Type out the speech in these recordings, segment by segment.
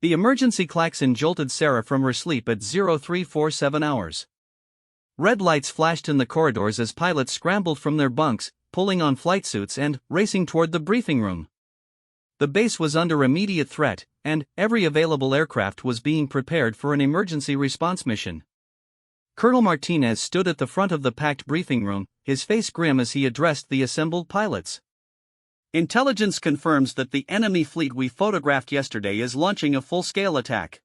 The emergency klaxon jolted Sarah from her sleep at 0347 hours. Red lights flashed in the corridors as pilots scrambled from their bunks, pulling on flight suits and racing toward the briefing room. The base was under immediate threat, and every available aircraft was being prepared for an emergency response mission. Colonel Martinez stood at the front of the packed briefing room, his face grim as he addressed the assembled pilots. Intelligence confirms that the enemy fleet we photographed yesterday is launching a full-scale attack.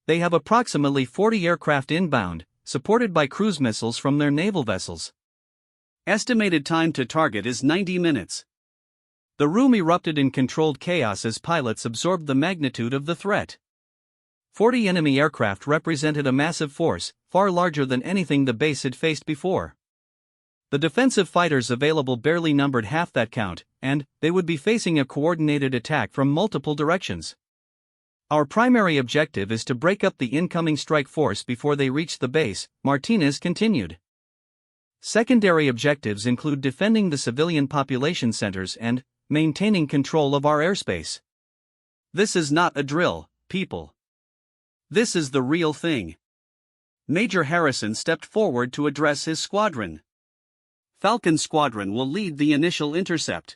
They have approximately 40 aircraft inbound, supported by cruise missiles from their naval vessels. Estimated time to target is 90 minutes. The room erupted in controlled chaos as pilots absorbed the magnitude of the threat. 40 enemy aircraft represented a massive force, far larger than anything the base had faced before. The defensive fighters available barely numbered half that count, and they would be facing a coordinated attack from multiple directions. Our primary objective is to break up the incoming strike force before they reach the base, Martinez continued. Secondary objectives include defending the civilian population centers and maintaining control of our airspace. This is not a drill, people. This is the real thing. Major Harrison stepped forward to address his squadron. Falcon Squadron will lead the initial intercept.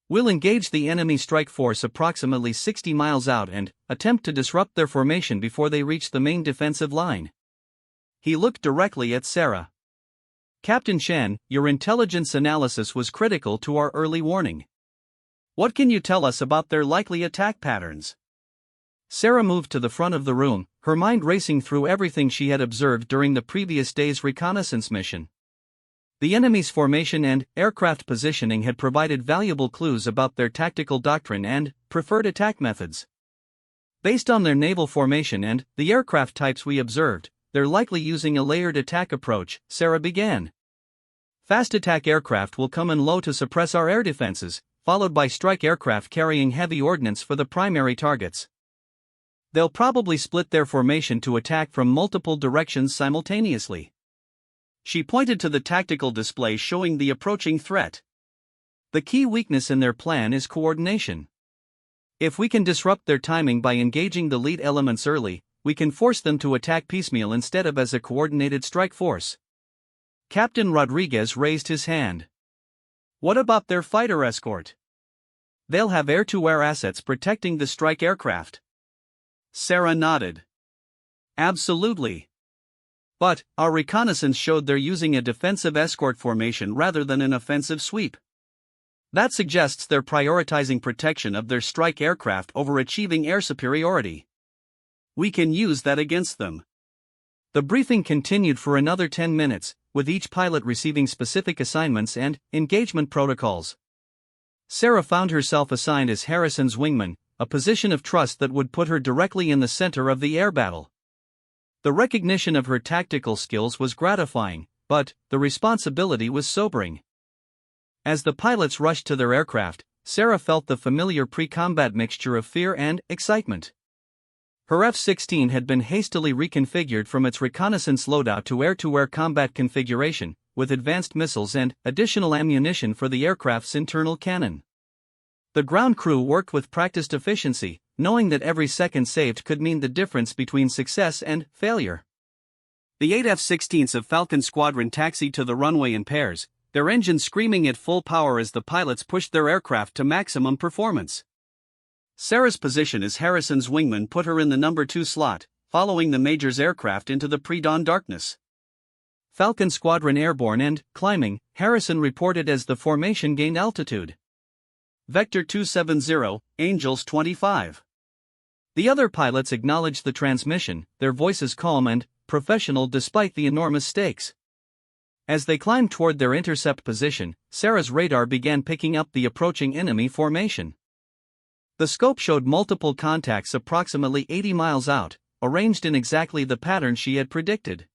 We'll engage the enemy strike force approximately 60 miles out and attempt to disrupt their formation before they reach the main defensive line. He looked directly at Sarah. Captain Shen, your intelligence analysis was critical to our early warning. What can you tell us about their likely attack patterns? Sarah moved to the front of the room, her mind racing through everything she had observed during the previous day's reconnaissance mission. The enemy's formation and aircraft positioning had provided valuable clues about their tactical doctrine and preferred attack methods. Based on their naval formation and the aircraft types we observed, they're likely using a layered attack approach, Sarah began. Fast attack aircraft will come in low to suppress our air defenses, followed by strike aircraft carrying heavy ordnance for the primary targets. They'll probably split their formation to attack from multiple directions simultaneously. She pointed to the tactical display showing the approaching threat. The key weakness in their plan is coordination. If we can disrupt their timing by engaging the lead elements early, we can force them to attack piecemeal instead of as a coordinated strike force. Captain Rodriguez raised his hand. What about their fighter escort? They'll have air-to-air assets protecting the strike aircraft. Sarah nodded. Absolutely. But our reconnaissance showed they're using a defensive escort formation rather than an offensive sweep. That suggests they're prioritizing protection of their strike aircraft over achieving air superiority. We can use that against them. The briefing continued for another 10 minutes, with each pilot receiving specific assignments and engagement protocols. Sarah found herself assigned as Harrison's wingman, a position of trust that would put her directly in the center of the air battle. The recognition of her tactical skills was gratifying, but the responsibility was sobering. As the pilots rushed to their aircraft, Sarah felt the familiar pre-combat mixture of fear and excitement. Her F-16 had been hastily reconfigured from its reconnaissance loadout to air-to-air combat configuration, with advanced missiles and additional ammunition for the aircraft's internal cannon. The ground crew worked with practiced efficiency, knowing that every second saved could mean the difference between success and failure. The 8 F-16s of Falcon Squadron taxied to the runway in pairs, their engines screaming at full power as the pilots pushed their aircraft to maximum performance. Sarah's position as Harrison's wingman put her in the number 2 slot, following the Major's aircraft into the pre-dawn darkness. Falcon Squadron airborne and climbing, Harrison reported as the formation gained altitude. Vector 270, Angels 25. The other pilots acknowledged the transmission, their voices calm and professional despite the enormous stakes. As they climbed toward their intercept position, Sarah's radar began picking up the approaching enemy formation. The scope showed multiple contacts approximately 80 miles out, arranged in exactly the pattern she had predicted.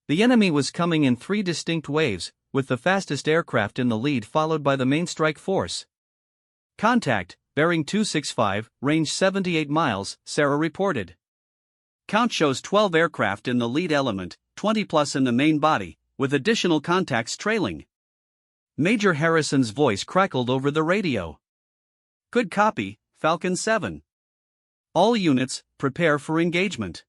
The enemy was coming in 3 distinct waves, with the fastest aircraft in the lead followed by the main strike force. Contact, bearing 265, range 78 miles, Sarah reported. Count shows 12 aircraft in the lead element, 20 plus in the main body, with additional contacts trailing. Major Harrison's voice crackled over the radio. Good copy, Falcon 7. All units, prepare for engagement.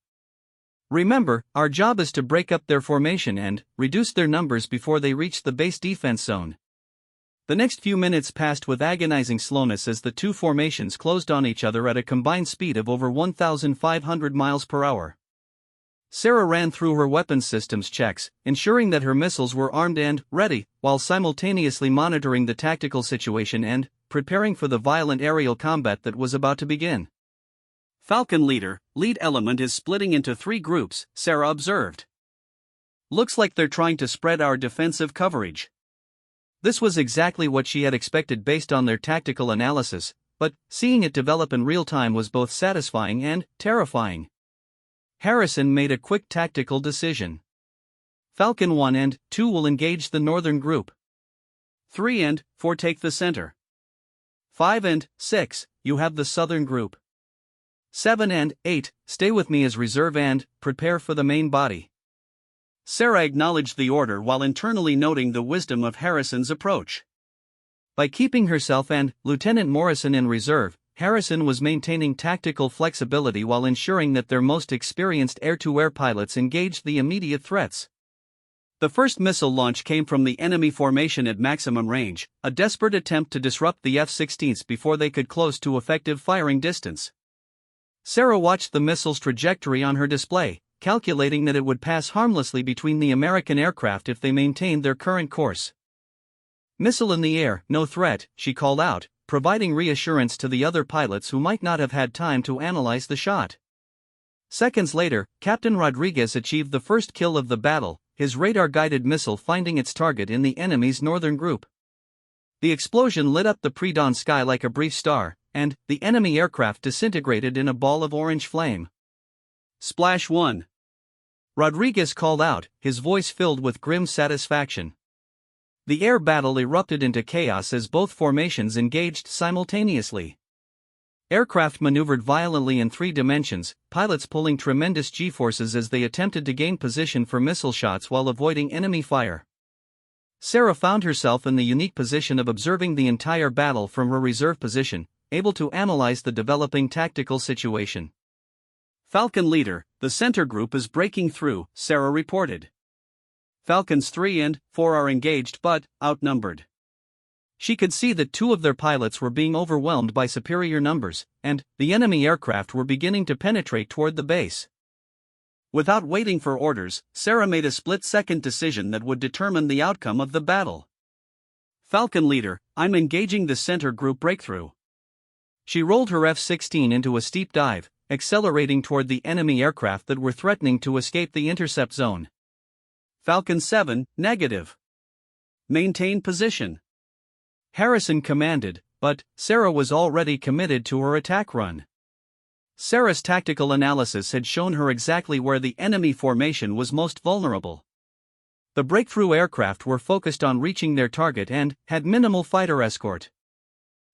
Remember, our job is to break up their formation and reduce their numbers before they reach the base defense zone. The next few minutes passed with agonizing slowness as the two formations closed on each other at a combined speed of over 1,500 miles per hour. Sarah ran through her weapons systems checks, ensuring that her missiles were armed and ready, while simultaneously monitoring the tactical situation and preparing for the violent aerial combat that was about to begin. Falcon lead element is splitting into 3 groups, Sarah observed. Looks like they're trying to spread our defensive coverage. This was exactly what she had expected based on their tactical analysis, but seeing it develop in real time was both satisfying and terrifying. Harrison made a quick tactical decision. Falcon 1 and 2 will engage the northern group. 3 and 4 take the center. 5 and 6, you have the southern group. 7 and 8, stay with me as reserve and prepare for the main body. Sarah acknowledged the order while internally noting the wisdom of Harrison's approach. By keeping herself and Lieutenant Morrison in reserve, Harrison was maintaining tactical flexibility while ensuring that their most experienced air-to-air pilots engaged the immediate threats. The first missile launch came from the enemy formation at maximum range, a desperate attempt to disrupt the F-16s before they could close to effective firing distance. Sarah watched the missile's trajectory on her display, calculating that it would pass harmlessly between the American aircraft if they maintained their current course. "Missile in the air, no threat," she called out, providing reassurance to the other pilots who might not have had time to analyze the shot. Seconds later, Captain Rodriguez achieved the first kill of the battle, his radar-guided missile finding its target in the enemy's northern group. The explosion lit up the pre-dawn sky like a brief star, and the enemy aircraft disintegrated in a ball of orange flame. Splash 1. Rodriguez called out, his voice filled with grim satisfaction. The air battle erupted into chaos as both formations engaged simultaneously. Aircraft maneuvered violently in 3 dimensions, pilots pulling tremendous G-forces as they attempted to gain position for missile shots while avoiding enemy fire. Sarah found herself in the unique position of observing the entire battle from her reserve position, able to analyze the developing tactical situation. Falcon leader, the center group is breaking through, Sarah reported. Falcons 3 and 4 are engaged but outnumbered. She could see that 2 of their pilots were being overwhelmed by superior numbers, and the enemy aircraft were beginning to penetrate toward the base. Without waiting for orders, Sarah made a split-second decision that would determine the outcome of the battle. Falcon leader, I'm engaging the center group breakthrough. She rolled her F-16 into a steep dive, accelerating toward the enemy aircraft that were threatening to escape the intercept zone. Falcon 7, negative. Maintain position. Harrison commanded, but Sarah was already committed to her attack run. Sarah's tactical analysis had shown her exactly where the enemy formation was most vulnerable. The breakthrough aircraft were focused on reaching their target and had minimal fighter escort.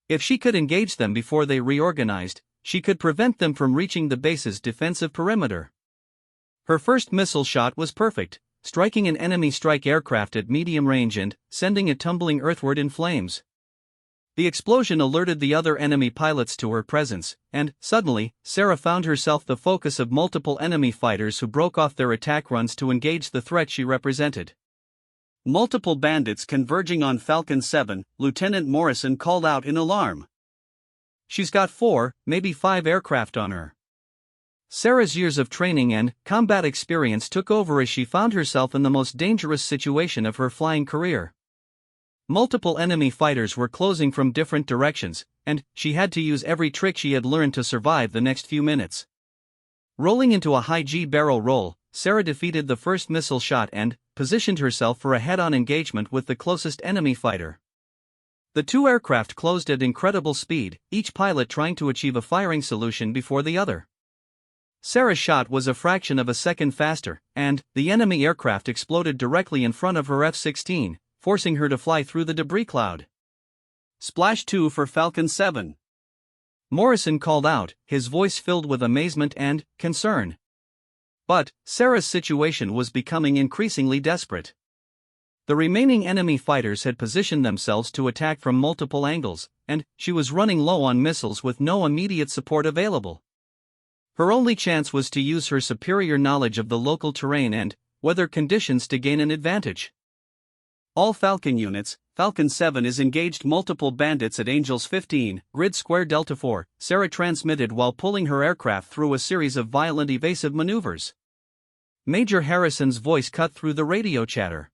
If she could engage them before they reorganized, she could prevent them from reaching the base's defensive perimeter. Her first missile shot was perfect, striking an enemy strike aircraft at medium range and sending it tumbling earthward in flames. The explosion alerted the other enemy pilots to her presence, and suddenly, Sarah found herself the focus of multiple enemy fighters who broke off their attack runs to engage the threat she represented. Multiple bandits converging on Falcon 7, Lieutenant Morrison called out in alarm. "She's got 4, maybe 5 aircraft on her." Sarah's years of training and combat experience took over as she found herself in the most dangerous situation of her flying career. Multiple enemy fighters were closing from different directions, and she had to use every trick she had learned to survive the next few minutes. Rolling into a high G barrel roll, Sarah defeated the first missile shot and positioned herself for a head-on engagement with the closest enemy fighter. The 2 aircraft closed at incredible speed, each pilot trying to achieve a firing solution before the other. Sarah's shot was a fraction of a second faster, and the enemy aircraft exploded directly in front of her F-16, forcing her to fly through the debris cloud. Splash 2 for Falcon 7. Morrison called out, his voice filled with amazement and concern. But Sarah's situation was becoming increasingly desperate. The remaining enemy fighters had positioned themselves to attack from multiple angles, and she was running low on missiles with no immediate support available. Her only chance was to use her superior knowledge of the local terrain and weather conditions to gain an advantage. All Falcon units, Falcon 7 is engaged multiple bandits at Angels 15, grid square Delta 4, Sarah transmitted while pulling her aircraft through a series of violent evasive maneuvers. Major Harrison's voice cut through the radio chatter.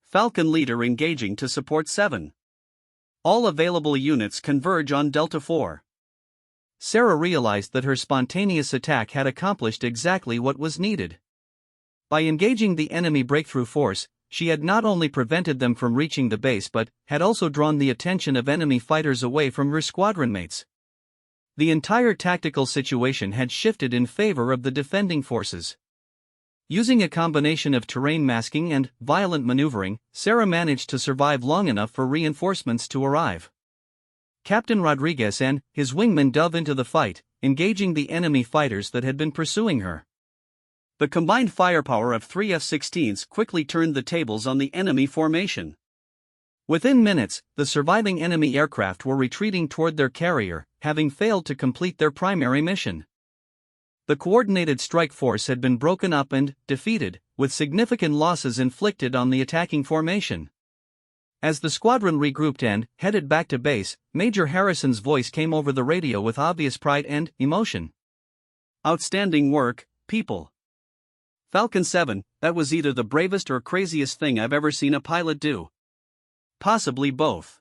Falcon leader engaging to support 7. All available units converge on Delta 4. Sarah realized that her spontaneous attack had accomplished exactly what was needed. By engaging the enemy breakthrough force, she had not only prevented them from reaching the base but had also drawn the attention of enemy fighters away from her squadron mates. The entire tactical situation had shifted in favor of the defending forces. Using a combination of terrain masking and violent maneuvering, Sarah managed to survive long enough for reinforcements to arrive. Captain Rodriguez and his wingmen dove into the fight, engaging the enemy fighters that had been pursuing her. The combined firepower of 3 F-16s quickly turned the tables on the enemy formation. Within minutes, the surviving enemy aircraft were retreating toward their carrier, having failed to complete their primary mission. The coordinated strike force had been broken up and defeated, with significant losses inflicted on the attacking formation. As the squadron regrouped and headed back to base, Major Harrison's voice came over the radio with obvious pride and emotion. Outstanding work, people. Falcon 7, that was either the bravest or craziest thing I've ever seen a pilot do. Possibly both.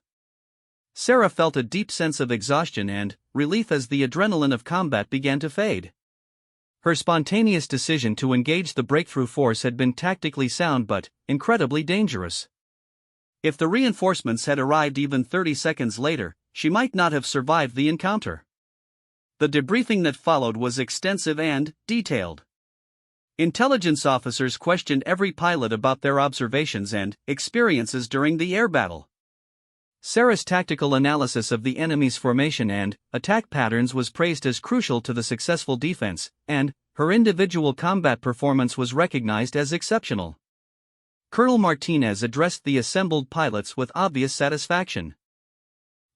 Sarah felt a deep sense of exhaustion and relief as the adrenaline of combat began to fade. Her spontaneous decision to engage the breakthrough force had been tactically sound but incredibly dangerous. If the reinforcements had arrived even 30 seconds later, she might not have survived the encounter. The debriefing that followed was extensive and detailed. Intelligence officers questioned every pilot about their observations and experiences during the air battle. Sarah's tactical analysis of the enemy's formation and attack patterns was praised as crucial to the successful defense, and her individual combat performance was recognized as exceptional. Colonel Martinez addressed the assembled pilots with obvious satisfaction.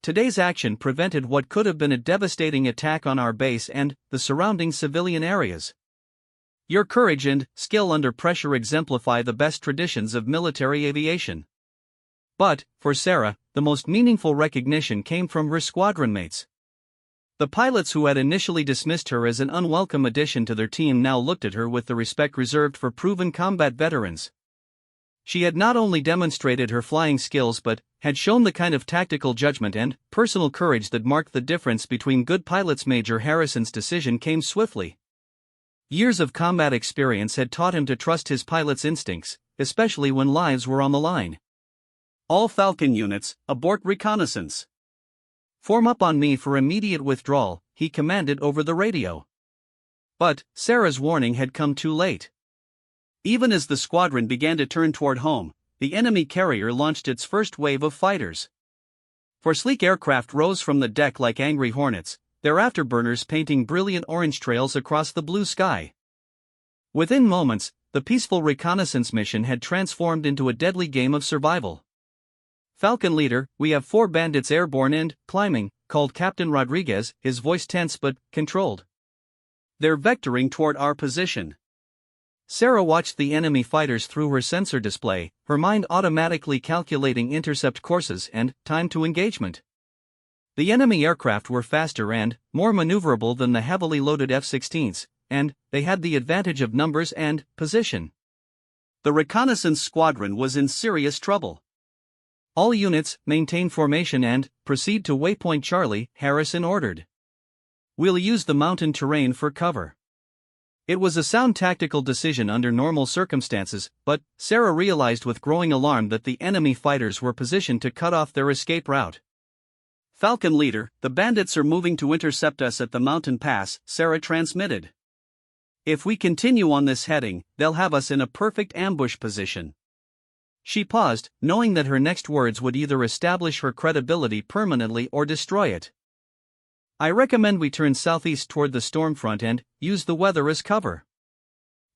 Today's action prevented what could have been a devastating attack on our base and the surrounding civilian areas. Your courage and skill under pressure exemplify the best traditions of military aviation. But, for Sarah, the most meaningful recognition came from her squadron mates. The pilots who had initially dismissed her as an unwelcome addition to their team now looked at her with the respect reserved for proven combat veterans. She had not only demonstrated her flying skills but had shown the kind of tactical judgment and personal courage that marked the difference between good pilots. Major Harrison's decision came swiftly. Years of combat experience had taught him to trust his pilot's instincts, especially when lives were on the line. All Falcon units, abort reconnaissance. Form up on me for immediate withdrawal, he commanded over the radio. But Sarah's warning had come too late. Even as the squadron began to turn toward home, the enemy carrier launched its first wave of fighters. Four sleek aircraft rose from the deck like angry hornets, their afterburners painting brilliant orange trails across the blue sky. Within moments, the peaceful reconnaissance mission had transformed into a deadly game of survival. Falcon leader, we have 4 bandits airborne and climbing, called Captain Rodriguez, his voice tense but controlled. They're vectoring toward our position. Sarah watched the enemy fighters through her sensor display, her mind automatically calculating intercept courses and time to engagement. The enemy aircraft were faster and more maneuverable than the heavily loaded F-16s, and they had the advantage of numbers and position. The reconnaissance squadron was in serious trouble. All units, maintain formation and proceed to waypoint Charlie, Harrison ordered. We'll use the mountain terrain for cover. It was a sound tactical decision under normal circumstances, but Sarah realized with growing alarm that the enemy fighters were positioned to cut off their escape route. Falcon leader, the bandits are moving to intercept us at the mountain pass, Sarah transmitted. If we continue on this heading, they'll have us in a perfect ambush position. She paused, knowing that her next words would either establish her credibility permanently or destroy it. I recommend we turn southeast toward the storm front and use the weather as cover.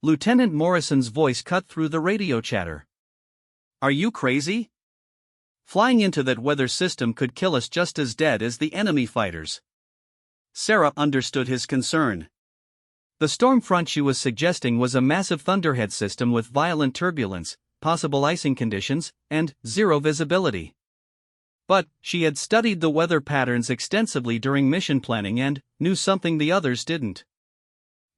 Lieutenant Morrison's voice cut through the radio chatter. Are you crazy? Flying into that weather system could kill us just as dead as the enemy fighters. Sarah understood his concern. The storm front she was suggesting was a massive thunderhead system with violent turbulence, possible icing conditions, and zero visibility. But she had studied the weather patterns extensively during mission planning and knew something the others didn't.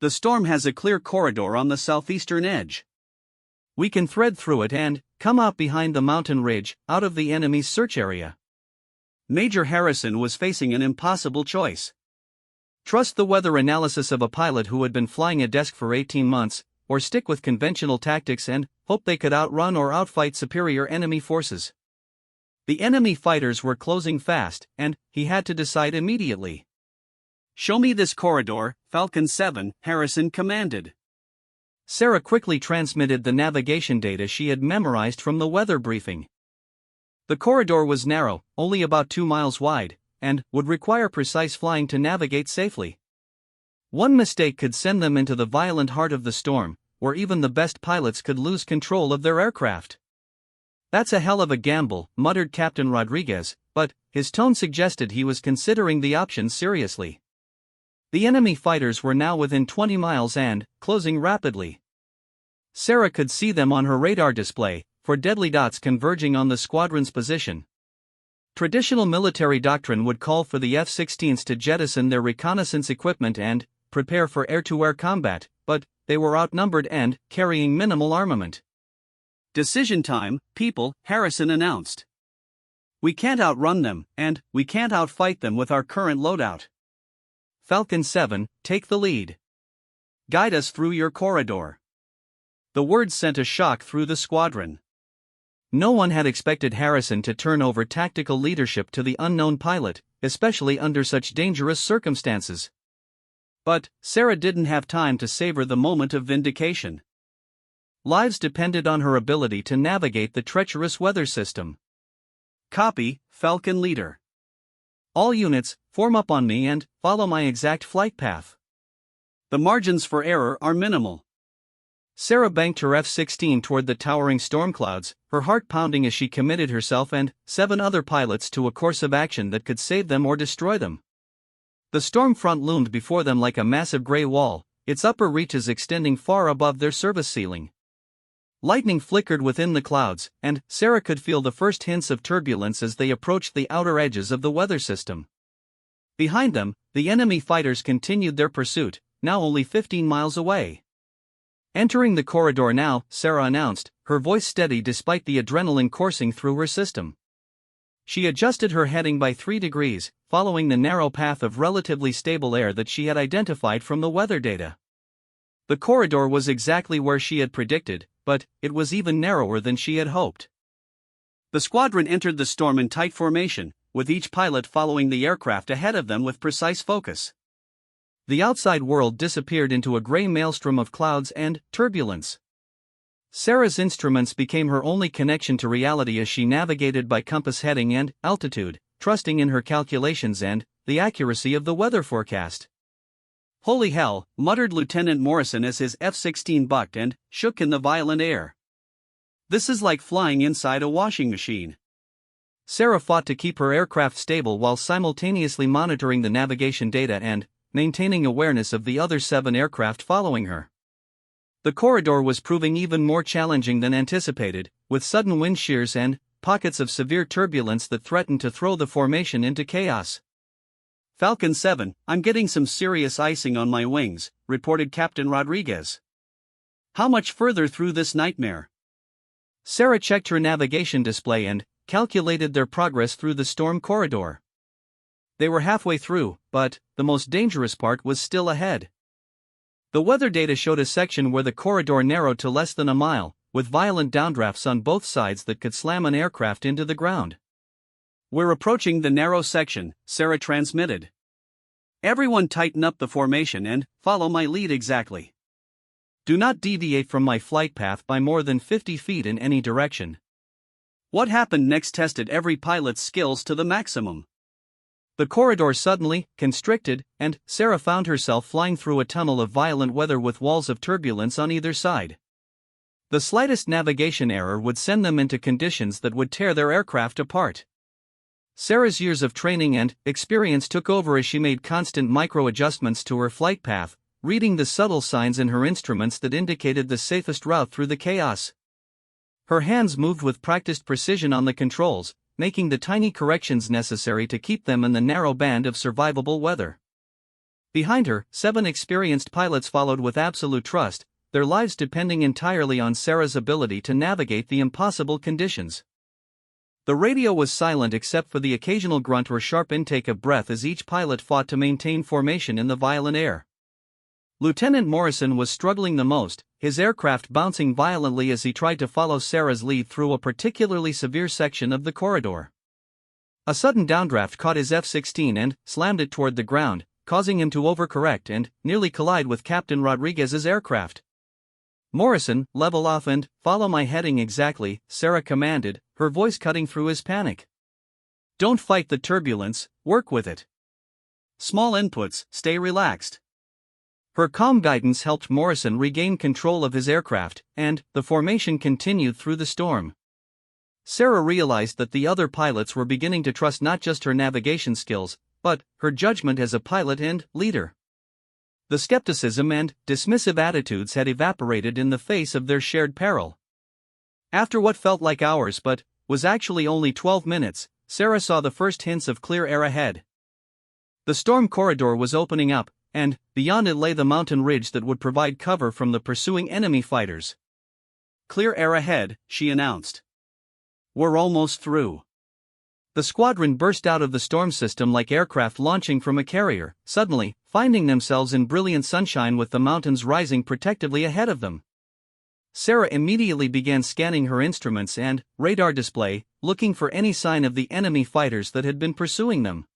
The storm has a clear corridor on the southeastern edge. We can thread through it and come out behind the mountain ridge, out of the enemy's search area. Major Harrison was facing an impossible choice. Trust the weather analysis of a pilot who had been flying a desk for 18 months, or stick with conventional tactics and hope they could outrun or outfight superior enemy forces. The enemy fighters were closing fast, and he had to decide immediately. "Show me this corridor, Falcon 7, Harrison commanded. Sarah quickly transmitted the navigation data she had memorized from the weather briefing. The corridor was narrow, only about 2 miles wide, and would require precise flying to navigate safely. One mistake could send them into the violent heart of the storm, where even the best pilots could lose control of their aircraft. "That's a hell of a gamble," muttered Captain Rodriguez, but his tone suggested he was considering the option seriously. The enemy fighters were now within 20 miles and closing rapidly. Sarah could see them on her radar display, 4 deadly dots converging on the squadron's position. Traditional military doctrine would call for the F-16s to jettison their reconnaissance equipment and prepare for air-to-air combat, but they were outnumbered and carrying minimal armament. "Decision time, people," Harrison announced. "We can't outrun them, and we can't outfight them with our current loadout. Falcon 7, take the lead. Guide us through your corridor." The words sent a shock through the squadron. No one had expected Harrison to turn over tactical leadership to the unknown pilot, especially under such dangerous circumstances. But Sarah didn't have time to savor the moment of vindication. Lives depended on her ability to navigate the treacherous weather system. "Copy, Falcon leader. All units, form up on me and follow my exact flight path. The margins for error are minimal." Sarah banked her F-16 toward the towering storm clouds, her heart pounding as she committed herself and 7 other pilots to a course of action that could save them or destroy them. The storm front loomed before them like a massive gray wall, its upper reaches extending far above their service ceiling. Lightning flickered within the clouds, and Sarah could feel the first hints of turbulence as they approached the outer edges of the weather system. Behind them, the enemy fighters continued their pursuit, now only 15 miles away. "Entering the corridor now," Sarah announced, her voice steady despite the adrenaline coursing through her system. She adjusted her heading by 3 degrees, following the narrow path of relatively stable air that she had identified from the weather data. The corridor was exactly where she had predicted, but it was even narrower than she had hoped. The squadron entered the storm in tight formation, with each pilot following the aircraft ahead of them with precise focus. The outside world disappeared into a gray maelstrom of clouds and turbulence. Sarah's instruments became her only connection to reality as she navigated by compass heading and altitude, trusting in her calculations and the accuracy of the weather forecast. "Holy hell," muttered Lieutenant Morrison as his F-16 bucked and shook in the violent air. "This is like flying inside a washing machine." Sarah fought to keep her aircraft stable while simultaneously monitoring the navigation data and maintaining awareness of the other 7 aircraft following her. The corridor was proving even more challenging than anticipated, with sudden wind shears and pockets of severe turbulence that threatened to throw the formation into chaos. "Falcon 7, I'm getting some serious icing on my wings," reported Captain Rodriguez. "How much further through this nightmare?" Sarah checked her navigation display and calculated their progress through the storm corridor. They were halfway through, but the most dangerous part was still ahead. The weather data showed a section where the corridor narrowed to less than a mile, with violent downdrafts on both sides that could slam an aircraft into the ground. "We're approaching the narrow section," Sarah transmitted. "Everyone tighten up the formation and follow my lead exactly. Do not deviate from my flight path by more than 50 feet in any direction." What happened next tested every pilot's skills to the maximum. The corridor suddenly constricted, and Sarah found herself flying through a tunnel of violent weather with walls of turbulence on either side. The slightest navigation error would send them into conditions that would tear their aircraft apart. Sarah's years of training and experience took over as she made constant micro-adjustments to her flight path, reading the subtle signs in her instruments that indicated the safest route through the chaos. Her hands moved with practiced precision on the controls, making the tiny corrections necessary to keep them in the narrow band of survivable weather. Behind her, 7 experienced pilots followed with absolute trust, their lives depending entirely on Sarah's ability to navigate the impossible conditions. The radio was silent except for the occasional grunt or sharp intake of breath as each pilot fought to maintain formation in the violent air. Lieutenant Morrison was struggling the most, his aircraft bouncing violently as he tried to follow Sarah's lead through a particularly severe section of the corridor. A sudden downdraft caught his F-16 and slammed it toward the ground, causing him to overcorrect and nearly collide with Captain Rodriguez's aircraft. "Morrison, level off and follow my heading exactly," Sarah commanded, her voice cutting through his panic. "Don't fight the turbulence, work with it. Small inputs, stay relaxed." Her calm guidance helped Morrison regain control of his aircraft, and the formation continued through the storm. Sarah realized that the other pilots were beginning to trust not just her navigation skills, but her judgment as a pilot and leader. The skepticism and dismissive attitudes had evaporated in the face of their shared peril. After what felt like hours but was actually only 12 minutes, Sarah saw the first hints of clear air ahead. The storm corridor was opening up, and beyond it lay the mountain ridge that would provide cover from the pursuing enemy fighters. "Clear air ahead," she announced. "We're almost through." The squadron burst out of the storm system like aircraft launching from a carrier, suddenly finding themselves in brilliant sunshine with the mountains rising protectively ahead of them. Sarah immediately began scanning her instruments and radar display, looking for any sign of the enemy fighters that had been pursuing them.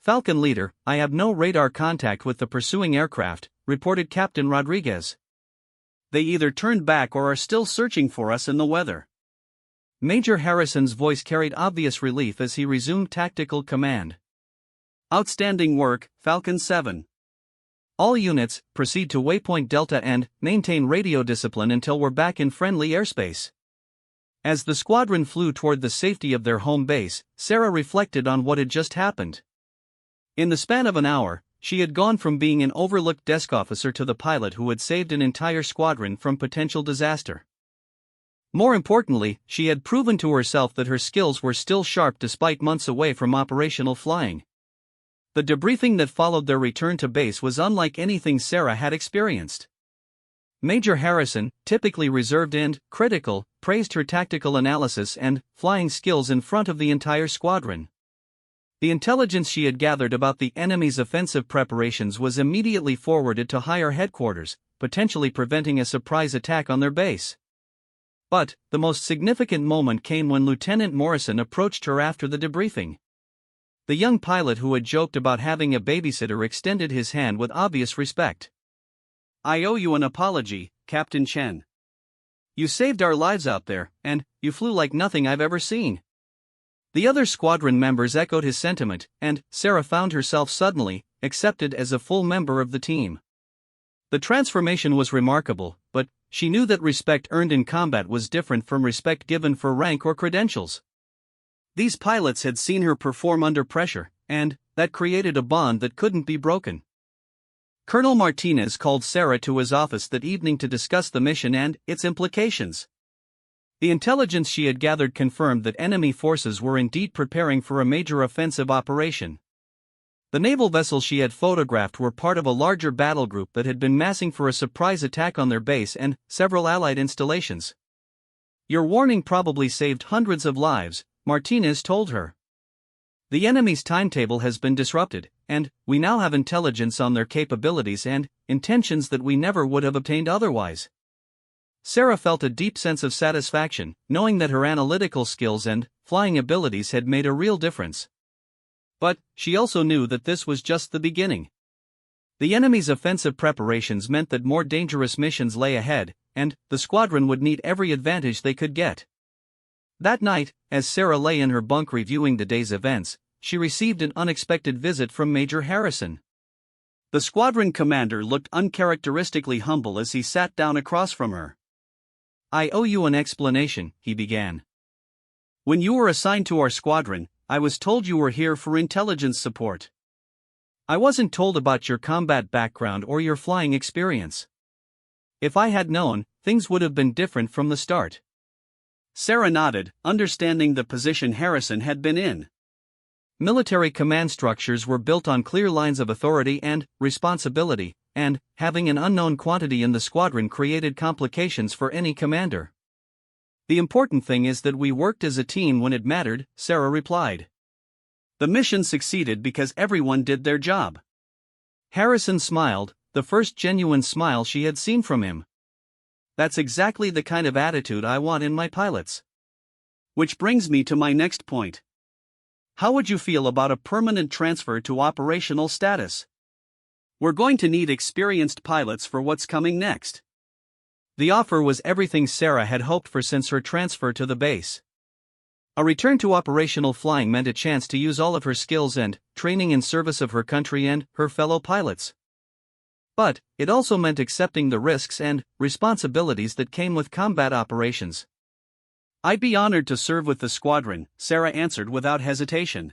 "Falcon leader, I have no radar contact with the pursuing aircraft," reported Captain Rodriguez. "They either turned back or are still searching for us in the weather." Major Harrison's voice carried obvious relief as he resumed tactical command. "Outstanding work, Falcon 7. All units, proceed to Waypoint Delta and maintain radio discipline until we're back in friendly airspace." As the squadron flew toward the safety of their home base, Sarah reflected on what had just happened. In the span of an hour, she had gone from being an overlooked desk officer to the pilot who had saved an entire squadron from potential disaster. More importantly, she had proven to herself that her skills were still sharp despite months away from operational flying. The debriefing that followed their return to base was unlike anything Sarah had experienced. Major Harrison, typically reserved and critical, praised her tactical analysis and flying skills in front of the entire squadron. The intelligence she had gathered about the enemy's offensive preparations was immediately forwarded to higher headquarters, potentially preventing a surprise attack on their base. But the most significant moment came when Lieutenant Morrison approached her after the debriefing. The young pilot who had joked about having a babysitter extended his hand with obvious respect. "I owe you an apology, Captain Chen. You saved our lives out there, and you flew like nothing I've ever seen." The other squadron members echoed his sentiment, and Sarah found herself suddenly accepted as a full member of the team. The transformation was remarkable, but she knew that respect earned in combat was different from respect given for rank or credentials. These pilots had seen her perform under pressure, and that created a bond that couldn't be broken. Colonel Martinez called Sarah to his office that evening to discuss the mission and its implications. The intelligence she had gathered confirmed that enemy forces were indeed preparing for a major offensive operation. The naval vessels she had photographed were part of a larger battle group that had been massing for a surprise attack on their base and several Allied installations. "Your warning probably saved hundreds of lives," Martinez told her. "The enemy's timetable has been disrupted, and we now have intelligence on their capabilities and intentions that we never would have obtained otherwise." Sarah felt a deep sense of satisfaction, knowing that her analytical skills and flying abilities had made a real difference. But she also knew that this was just the beginning. The enemy's offensive preparations meant that more dangerous missions lay ahead, and the squadron would need every advantage they could get. That night, as Sarah lay in her bunk reviewing the day's events, she received an unexpected visit from Major Harrison. The squadron commander looked uncharacteristically humble as he sat down across from her. "I owe you an explanation," he began. "When you were assigned to our squadron, I was told you were here for intelligence support. I wasn't told about your combat background or your flying experience. If I had known, things would have been different from the start." Sarah nodded, understanding the position Harrison had been in. Military command structures were built on clear lines of authority and responsibility, and having an unknown quantity in the squadron created complications for any commander. "The important thing is that we worked as a team when it mattered," Sarah replied. "The mission succeeded because everyone did their job." Harrison smiled, the first genuine smile she had seen from him. "That's exactly the kind of attitude I want in my pilots." Which brings me to my next point. How would you feel about a permanent transfer to operational status? We're going to need experienced pilots for what's coming next. The offer was everything Sarah had hoped for since her transfer to the base. A return to operational flying meant a chance to use all of her skills and training in service of her country and her fellow pilots. But it also meant accepting the risks and responsibilities that came with combat operations. "I'd be honored to serve with the squadron," Sarah answered without hesitation.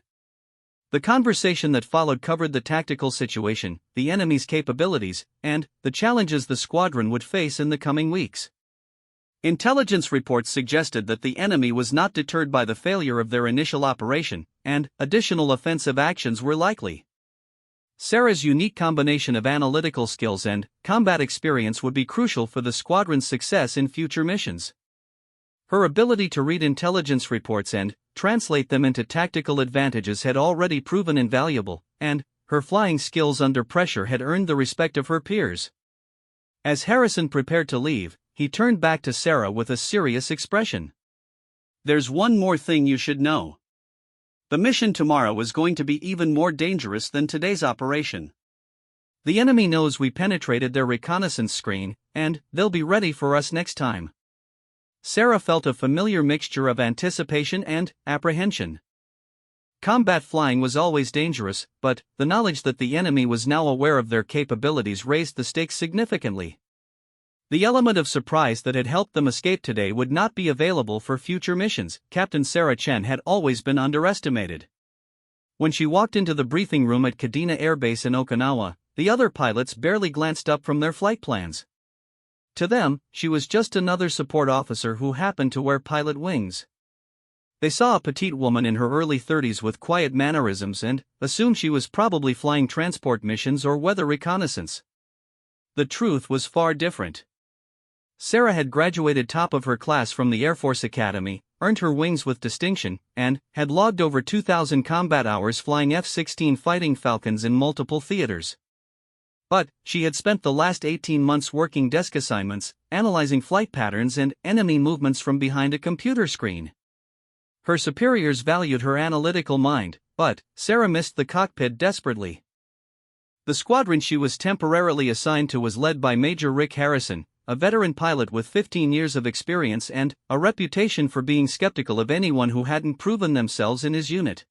The conversation that followed covered the tactical situation, the enemy's capabilities, and the challenges the squadron would face in the coming weeks. Intelligence reports suggested that the enemy was not deterred by the failure of their initial operation, and additional offensive actions were likely. Sarah's unique combination of analytical skills and combat experience would be crucial for the squadron's success in future missions. Her ability to read intelligence reports and translate them into tactical advantages had already proven invaluable, and her flying skills under pressure had earned the respect of her peers. As Harrison prepared to leave, he turned back to Sarah with a serious expression. "There's one more thing you should know. The mission tomorrow is going to be even more dangerous than today's operation. The enemy knows we penetrated their reconnaissance screen, and they'll be ready for us next time." Sarah felt a familiar mixture of anticipation and apprehension. Combat flying was always dangerous, but the knowledge that the enemy was now aware of their capabilities raised the stakes significantly. The element of surprise that had helped them escape today would not be available for future missions. Captain Sarah Chen had always been underestimated. When she walked into the briefing room at Kadena Air Base in Okinawa, the other pilots barely glanced up from their flight plans. To them, she was just another support officer who happened to wear pilot wings. They saw a petite woman in her early 30s with quiet mannerisms and assumed she was probably flying transport missions or weather reconnaissance. The truth was far different. Sarah had graduated top of her class from the Air Force Academy, earned her wings with distinction, and had logged over 2,000 combat hours flying F-16 Fighting Falcons in multiple theaters. But she had spent the last 18 months working desk assignments, analyzing flight patterns and enemy movements from behind a computer screen. Her superiors valued her analytical mind, but Sarah missed the cockpit desperately. The squadron she was temporarily assigned to was led by Major Rick Harrison, a veteran pilot with 15 years of experience and a reputation for being skeptical of anyone who hadn't proven themselves in his unit.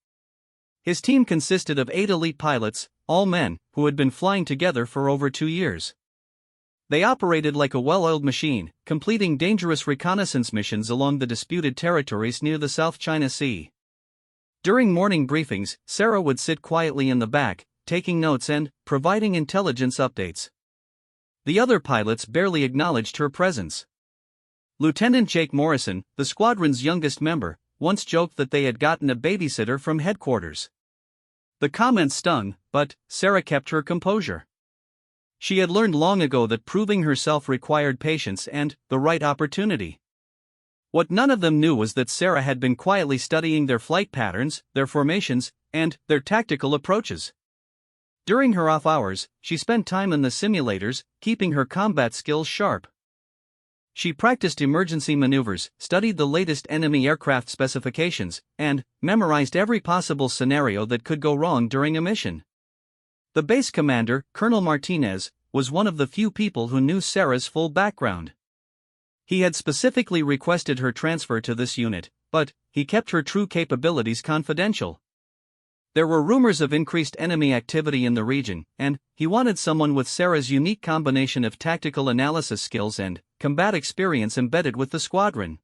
His team consisted of 8 elite pilots, all men, who had been flying together for over 2 years. They operated like a well-oiled machine, completing dangerous reconnaissance missions along the disputed territories near the South China Sea. During morning briefings, Sarah would sit quietly in the back, taking notes and providing intelligence updates. The other pilots barely acknowledged her presence. Lieutenant Jake Morrison, the squadron's youngest member, once joked that they had gotten a babysitter from headquarters. The comment stung, but Sarah kept her composure. She had learned long ago that proving herself required patience and the right opportunity. What none of them knew was that Sarah had been quietly studying their flight patterns, their formations, and their tactical approaches. During her off hours, she spent time in the simulators, keeping her combat skills sharp. She practiced emergency maneuvers, studied the latest enemy aircraft specifications, and memorized every possible scenario that could go wrong during a mission. The base commander, Colonel Martinez, was one of the few people who knew Sarah's full background. He had specifically requested her transfer to this unit, but he kept her true capabilities confidential. There were rumors of increased enemy activity in the region, and he wanted someone with Sarah's unique combination of tactical analysis skills and combat experience embedded with the squadron.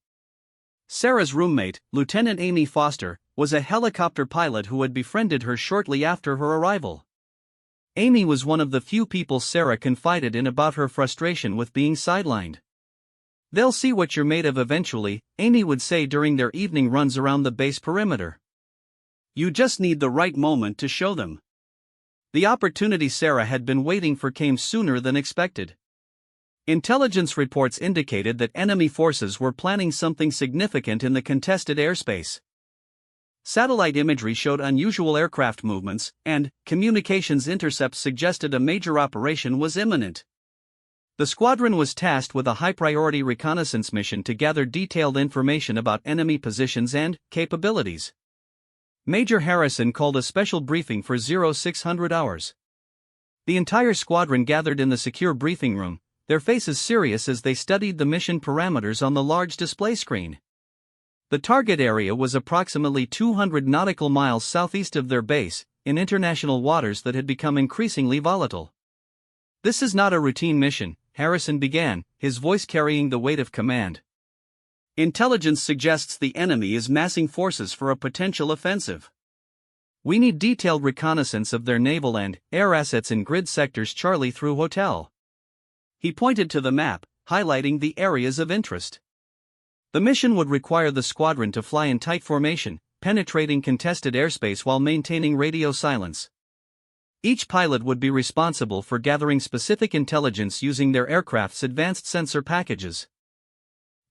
Sarah's roommate, Lieutenant Amy Foster, was a helicopter pilot who had befriended her shortly after her arrival. Amy was one of the few people Sarah confided in about her frustration with being sidelined. "They'll see what you're made of eventually," Amy would say during their evening runs around the base perimeter. "You just need the right moment to show them." The opportunity Sarah had been waiting for came sooner than expected. Intelligence reports indicated that enemy forces were planning something significant in the contested airspace. Satellite imagery showed unusual aircraft movements, and communications intercepts suggested a major operation was imminent. The squadron was tasked with a high-priority reconnaissance mission to gather detailed information about enemy positions and capabilities. Major Harrison called a special briefing for 0600 hours. The entire squadron gathered in the secure briefing room, their faces serious as they studied the mission parameters on the large display screen. The target area was approximately 200 nautical miles southeast of their base, in international waters that had become increasingly volatile. "This is not a routine mission," Harrison began, his voice carrying the weight of command. "Intelligence suggests the enemy is massing forces for a potential offensive. We need detailed reconnaissance of their naval and air assets in grid sectors Charlie through Hotel." He pointed to the map, highlighting the areas of interest. The mission would require the squadron to fly in tight formation, penetrating contested airspace while maintaining radio silence. Each pilot would be responsible for gathering specific intelligence using their aircraft's advanced sensor packages.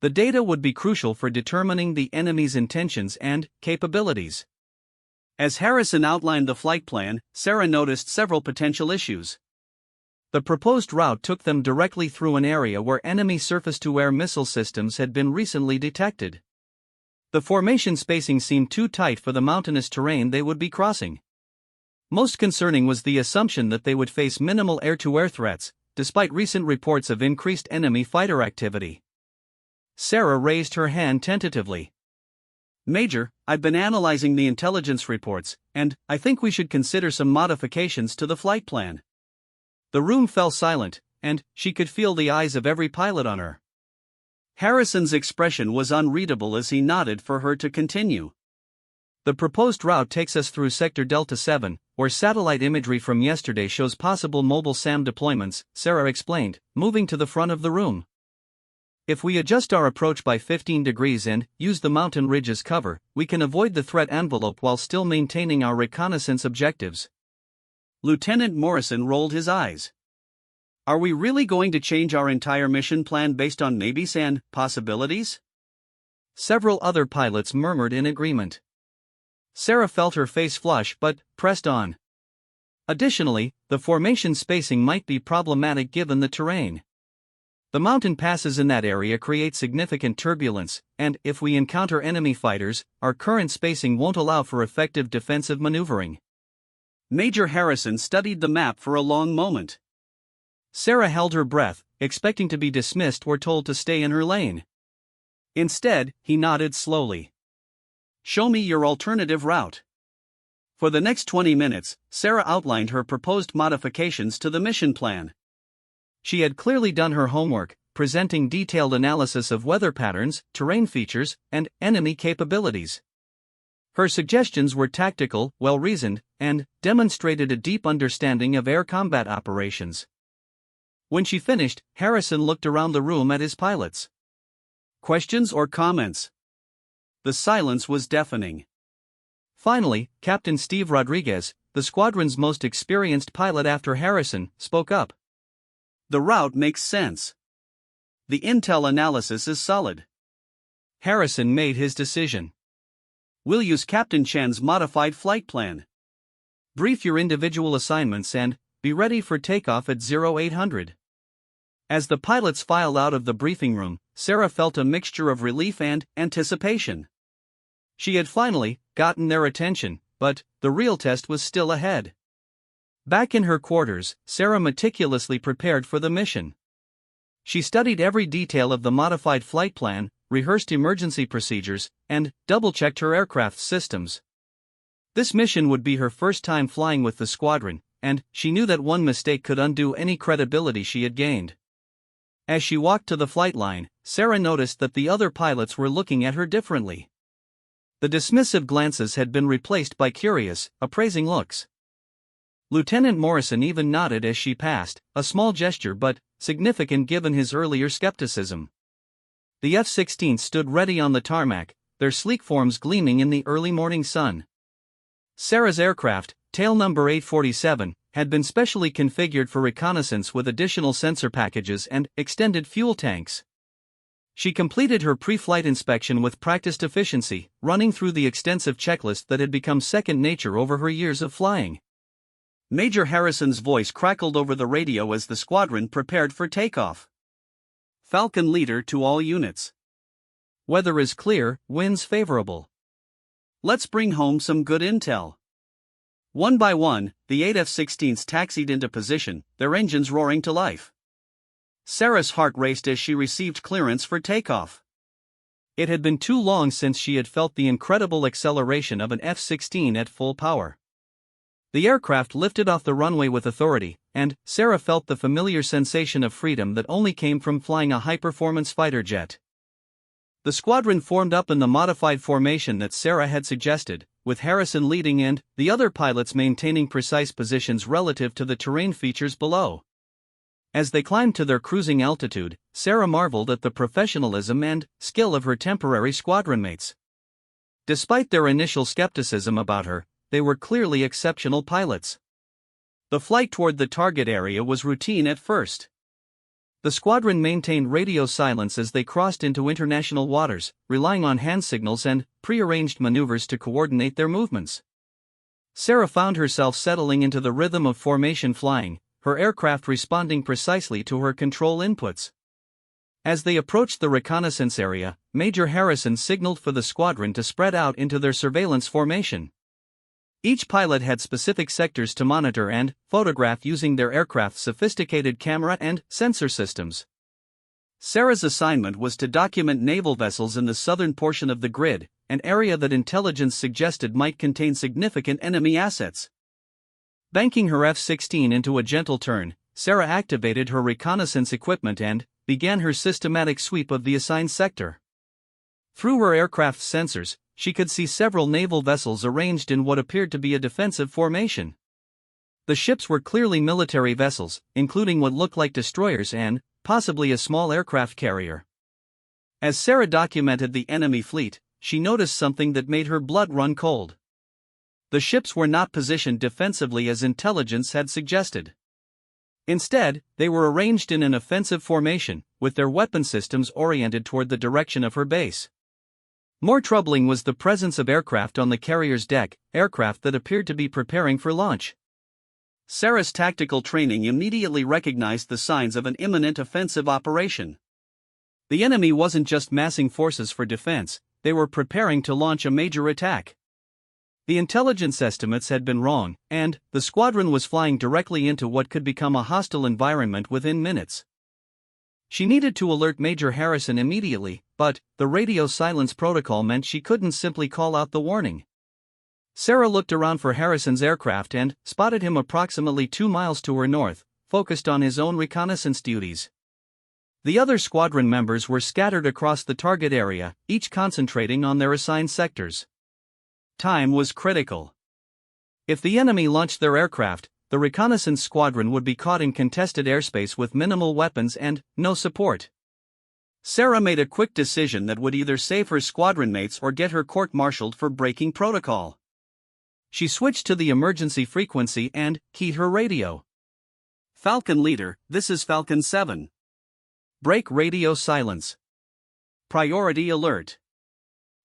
The data would be crucial for determining the enemy's intentions and capabilities. As Harrison outlined the flight plan, Sarah noticed several potential issues. The proposed route took them directly through an area where enemy surface-to-air missile systems had been recently detected. The formation spacing seemed too tight for the mountainous terrain they would be crossing. Most concerning was the assumption that they would face minimal air-to-air threats, despite recent reports of increased enemy fighter activity. Sarah raised her hand tentatively. "Major, I've been analyzing the intelligence reports, and I think we should consider some modifications to the flight plan." The room fell silent, and she could feel the eyes of every pilot on her. Harrison's expression was unreadable as he nodded for her to continue. "The proposed route takes us through Sector Delta 7, where satellite imagery from yesterday shows possible mobile SAM deployments," Sarah explained, moving to the front of the room. "If we adjust our approach by 15 degrees and use the mountain ridge as cover, we can avoid the threat envelope while still maintaining our reconnaissance objectives." Lieutenant Morrison rolled his eyes. "Are we really going to change our entire mission plan based on maybes and possibilities?" Several other pilots murmured in agreement. Sarah felt her face flush but pressed on. Additionally, the formation spacing might be problematic given the terrain. The mountain passes in that area create significant turbulence, and if we encounter enemy fighters, our current spacing won't allow for effective defensive maneuvering. Major Harrison studied the map for a long moment. Sarah held her breath, expecting to be dismissed or told to stay in her lane. Instead, he nodded slowly. "Show me your alternative route." For the next 20 minutes, Sarah outlined her proposed modifications to the mission plan. She had clearly done her homework, presenting detailed analysis of weather patterns, terrain features, and enemy capabilities. Her suggestions were tactical, well-reasoned, and demonstrated a deep understanding of air combat operations. When she finished, Harrison looked around the room at his pilots. "Questions or comments?" The silence was deafening. Finally, Captain Steve Rodriguez, the squadron's most experienced pilot after Harrison, spoke up. "The route makes sense. The intel analysis is solid." Harrison made his decision. "We'll use Captain Chen's modified flight plan. Brief your individual assignments and be ready for takeoff at 0800. As the pilots filed out of the briefing room, Sarah felt a mixture of relief and anticipation. She had finally gotten their attention, but the real test was still ahead. Back in her quarters, Sarah meticulously prepared for the mission. She studied every detail of the modified flight plan, rehearsed emergency procedures, and double-checked her aircraft's systems. This mission would be her first time flying with the squadron, and she knew that one mistake could undo any credibility she had gained. As she walked to the flight line, Sarah noticed that the other pilots were looking at her differently. The dismissive glances had been replaced by curious, appraising looks. Lieutenant Morrison even nodded as she passed, a small gesture but significant given his earlier skepticism. The F-16 stood ready on the tarmac, their sleek forms gleaming in the early morning sun. Sarah's aircraft, tail number 847, had been specially configured for reconnaissance with additional sensor packages and extended fuel tanks. She completed her pre-flight inspection with practiced efficiency, running through the extensive checklist that had become second nature over her years of flying. Major Harrison's voice crackled over the radio as the squadron prepared for takeoff. Falcon leader to all units. Weather is clear, winds favorable. Let's bring home some good intel. One by one, the 8 F-16s taxied into position, their engines roaring to life. Sarah's heart raced as she received clearance for takeoff. It had been too long since she had felt the incredible acceleration of an F-16 at full power. The aircraft lifted off the runway with authority, and Sarah felt the familiar sensation of freedom that only came from flying a high-performance fighter jet. The squadron formed up in the modified formation that Sarah had suggested, with Harrison leading and the other pilots maintaining precise positions relative to the terrain features below. As they climbed to their cruising altitude, Sarah marveled at the professionalism and skill of her temporary squadron mates. Despite their initial skepticism about her, they were clearly exceptional pilots. The flight toward the target area was routine at first. The squadron maintained radio silence as they crossed into international waters, relying on hand signals and pre-arranged maneuvers to coordinate their movements. Sarah found herself settling into the rhythm of formation flying, her aircraft responding precisely to her control inputs. As they approached the reconnaissance area, Major Harrison signaled for the squadron to spread out into their surveillance formation. Each pilot had specific sectors to monitor and photograph using their aircraft's sophisticated camera and sensor systems. Sarah's assignment was to document naval vessels in the southern portion of the grid, an area that intelligence suggested might contain significant enemy assets. Banking her F-16 into a gentle turn, Sarah activated her reconnaissance equipment and began her systematic sweep of the assigned sector. Through her aircraft's sensors, she could see several naval vessels arranged in what appeared to be a defensive formation. The ships were clearly military vessels, including what looked like destroyers and possibly a small aircraft carrier. As Sarah documented the enemy fleet, she noticed something that made her blood run cold. The ships were not positioned defensively as intelligence had suggested. Instead, they were arranged in an offensive formation, with their weapon systems oriented toward the direction of her base. More troubling was the presence of aircraft on the carrier's deck, aircraft that appeared to be preparing for launch. Sarah's tactical training immediately recognized the signs of an imminent offensive operation. The enemy wasn't just massing forces for defense, they were preparing to launch a major attack. The intelligence estimates had been wrong, and the squadron was flying directly into what could become a hostile environment within minutes. She needed to alert Major Harrison immediately, but the radio silence protocol meant she couldn't simply call out the warning. Sarah looked around for Harrison's aircraft and spotted him approximately 2 miles to her north, focused on his own reconnaissance duties. The other squadron members were scattered across the target area, each concentrating on their assigned sectors. Time was critical. If the enemy launched their aircraft, the reconnaissance squadron would be caught in contested airspace with minimal weapons and no support. Sarah made a quick decision that would either save her squadron mates or get her court-martialed for breaking protocol. She switched to the emergency frequency and keyed her radio. Falcon leader, this is Falcon 7. Break radio silence. Priority alert.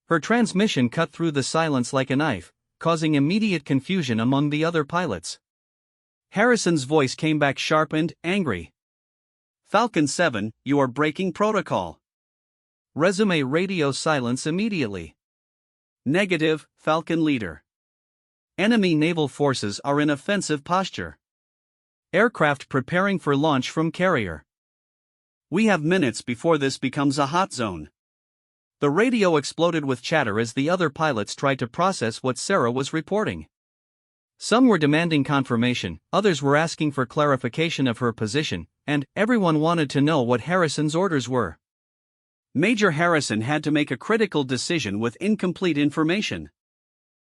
Her transmission cut through the silence like a knife, causing immediate confusion among the other pilots. Harrison's voice came back sharp and angry. Falcon 7, you are breaking protocol. Resume radio silence immediately. Negative, Falcon leader. Enemy naval forces are in offensive posture. Aircraft preparing for launch from carrier. We have minutes before this becomes a hot zone. The radio exploded with chatter as the other pilots tried to process what Sarah was reporting. Some were demanding confirmation, others were asking for clarification of her position, and everyone wanted to know what Harrison's orders were. Major Harrison had to make a critical decision with incomplete information.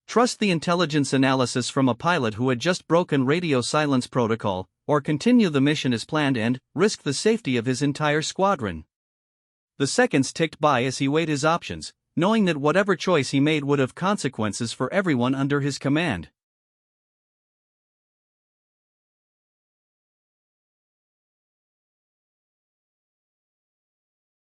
Trust the intelligence analysis from a pilot who had just broken radio silence protocol, or continue the mission as planned and risk the safety of his entire squadron. The seconds ticked by as he weighed his options, knowing that whatever choice he made would have consequences for everyone under his command.